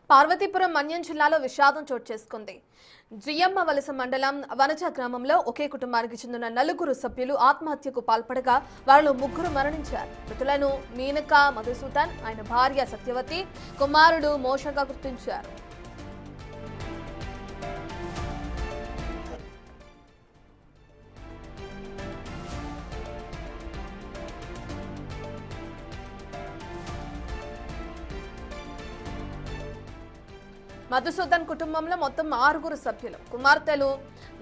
పార్వతీపురం మన్యం జిల్లాలో విషాదం చోటు చేసుకుంది. జియమ్మ వలస మండలం వనజ గ్రామంలో ఒకే కుటుంబానికి చెందిన 4 సభ్యులు ఆత్మహత్యకు పాల్పడగా వారిలో 3 మరణించారు. మృతులను మీనక మధుసూదన్, ఆయన భార్య సత్యవతి, కుమారుడు మోషగా గుర్తించారు. మధుసూదన్ కుటుంబంలో మొత్తం 6 సభ్యులు. కుమార్తెలు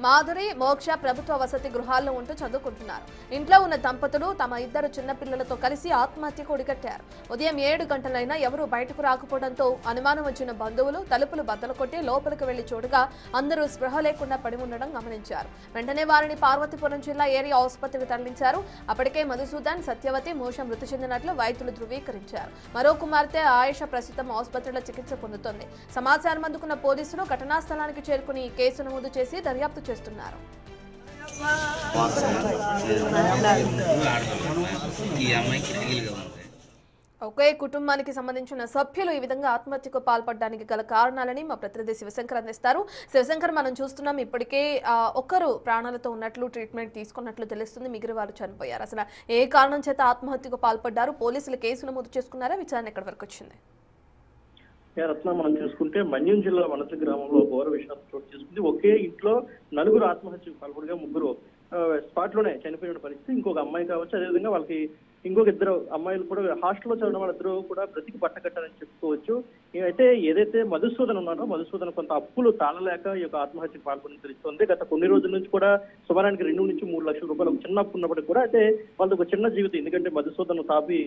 మాధురి, మోక్ష ప్రభుత్వ వసతి గృహాల్లో ఉంటూ చదువుకుంటున్నారు. ఇంట్లో ఉన్న దంపతులు తమ 2 చిన్నపిల్లలతో కలిసి ఆత్మహత్యకు ఒడిగట్టారు. ఉదయం 7 గంటలైనా ఎవరూ బయటకు రాకపోవడంతో అనుమానం వచ్చిన బంధువులు తలుపులు బద్దలు కొట్టి లోపలికి వెళ్లి చూడగా అందరూ స్పృహ లేకుండా పడి ఉండడం గమనించారు. వెంటనే వారిని పార్వతీపురం జిల్లా ఏరియా ఆసుపత్రికి తరలించారు. అప్పటికే మధుసూదన్, సత్యవతి, మోష మృతి చెందినట్లు వైద్యులు ధృవీకరించారు. మరో కుమార్తె ఆయేష ప్రస్తుతం ఆసుపత్రిలో చికిత్స పొందుతోంది. సమాచారం అందుకున్న పోలీసులు ఘటనా స్థలానికి చేరుకుని కేసు నమోదు చేసి దర్యాప్తు చేస్తున్నారు. ఒకే కుటుంబానికి సంబంధించిన సభ్యులు ఈ విధంగా ఆత్మహత్యకు పాల్పడడానికి గల కారణాలని మా ప్రతినిధి శివశంకర్ అందిస్తారు. శివశంకర్, మనం చూస్తున్నాం ఇప్పటికే ఒకరు ప్రాణాలతో ఉన్నట్లు ట్రీట్మెంట్ తీసుకున్నట్లు తెలుస్తుంది. మిగిలిన వారు చనిపోయారు. అసలు ఏ కారణం చేత ఆత్మహత్యకు పాల్పడ్డారు? పోలీసులు కేసు నమోదు చేసుకున్నారా? విచారణ ఎక్కడి వరకు వచ్చింది? రత్న, మనం చూసుకుంటే మన్యం జిల్లా వనజ గ్రామంలో ఘోర విషాదం చోటు చేసుకుంది. ఒకే ఇంట్లో 4 ఆత్మహత్యకు పాల్పడగా 3 స్పాట్ లోనే చనిపోయిన పరిస్థితి. ఇంకొక అమ్మాయి కావచ్చు, అదేవిధంగా వాళ్ళకి ఇంకొక 2 అమ్మాయిలు కూడా హాస్టల్లో చదవడం వాళ్ళిద్దరూ కూడా బ్రతికి పట్టకట్టారని చెప్పుకోవచ్చు. అయితే ఏదైతే మధుసూదన్ ఉన్నారో, మధుసూదన్ కొంత అప్పులు తాళలేక ఈ యొక్క ఆత్మహత్యకు పాల్పడిన తెలుస్తుంది. గత కొన్ని రోజుల నుంచి కూడా సుమారానికి 2 నుంచి 3 లక్షల రూపాయలు ఒక చిన్న అప్పు ఉన్నప్పటికీ కూడా అయితే వాళ్ళకి ఒక చిన్న జీవితం. ఎందుకంటే మధుసూదన్ తాపి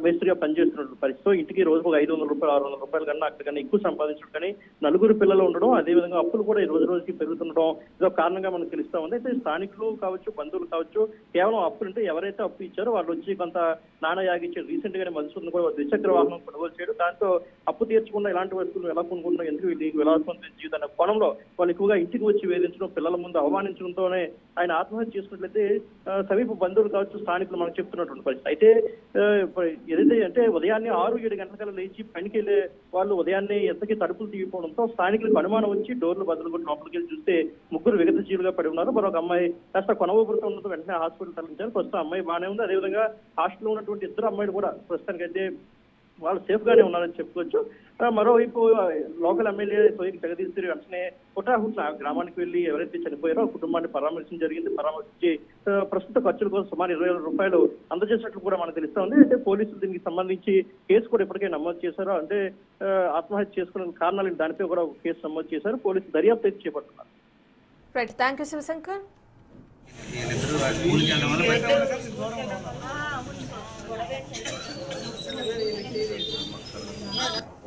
మేస్త్రిగా పనిచేస్తున్న పరిస్థితితో ఇంటికి రోజుకు ఒక 500 రూపాయలు 600 రూపాయలు కన్నా అక్కడికన్నా ఎక్కువ సంపాదించడం, కానీ 4 పిల్లలు ఉండడం, అదేవిధంగా అప్పులు కూడా ఈ రోజుకి పెరుగుతుండడం ఇదో కారణంగా మనకు తెలుస్తా ఉంది. అయితే స్థానికులు కావచ్చు, బంధువులు కావచ్చు, కేవలం అప్పులు అంటే ఎవరైతే అప్పు ఇచ్చారో వాళ్ళు వచ్చి కొంత నాణ యాగించారు. రీసెంట్ గానే మధుసూదన్ కూడా ద్విచక్ర వాహనం కొనుగోలు చేయడం, దాంతో అప్పు తీర్చకుండా ఇలాంటి వస్తువులు ఎలా కొనుక్కుంటున్నాం, ఎందుకు వీళ్ళకి విలాసవంతమైన జీవితాన్ని కోణంలో వాళ్ళు ఎక్కువగా ఇంటికి వచ్చి వేధించడం, పిల్లల ముందు అవమానించడంతోనే ఆయన ఆత్మహత్య చేసుకున్నట్లయితే సమీప బంధువులు కావచ్చు, స్థానికులు మనకు చెప్తున్నటువంటి పరిస్థితి. అయితే ఏదైతే అంటే ఉదయాన్నే 6-7 గంటల లేచి పనికి వెళ్లే వాళ్ళు ఉదయాన్నే ఎంతకి తలుపులు తీగిపోవడంతో స్థానికులకు అనుమానం వచ్చి డోర్లు బదులు కొట్టి లోపలికి వెళ్ళి చూస్తే 3 విగత జీవులుగా పడి ఉన్నారు. మరొక అమ్మాయి కాస్త కొనవబడుతూ ఉండడంతో వెంటనే హాస్పిటల్ తరలించారు. ప్రస్తుతం అమ్మాయి బాగానే ఉంది. అదేవిధంగా హాస్టల్లో ఉన్నటువంటి 2 అమ్మాయిలు కూడా ప్రస్తుతానికి అయితే వాళ్ళు సేఫ్ గానే ఉన్నారని చెప్పుకోవచ్చు. మరోవైపు లోకల్ ఎమ్మెల్యే సోయికి జగదీష్ వెంటనే పుటాహుట్ల గ్రామానికి వెళ్లి ఎవరైతే చనిపోయారో ఆ కుటుంబాన్ని పరామర్శించడం జరిగింది. పరామర్శించి ప్రస్తుత ఖర్చుల కోసం సుమారు 20,000 రూపాయలు అందజేసినట్లు కూడా మనకు తెలుస్తా ఉంది. అయితే పోలీసులు దీనికి సంబంధించి కేసు కూడా ఇప్పటికే నమోదు చేశారు. అంటే ఆత్మహత్య చేసుకున్న కారణాలు దానిపై కూడా కేసు నమోదు చేశారు. పోలీసులు దర్యాప్తు అయితే చేపడుతున్నారు. Right, thank you Shivashankar. Gracias.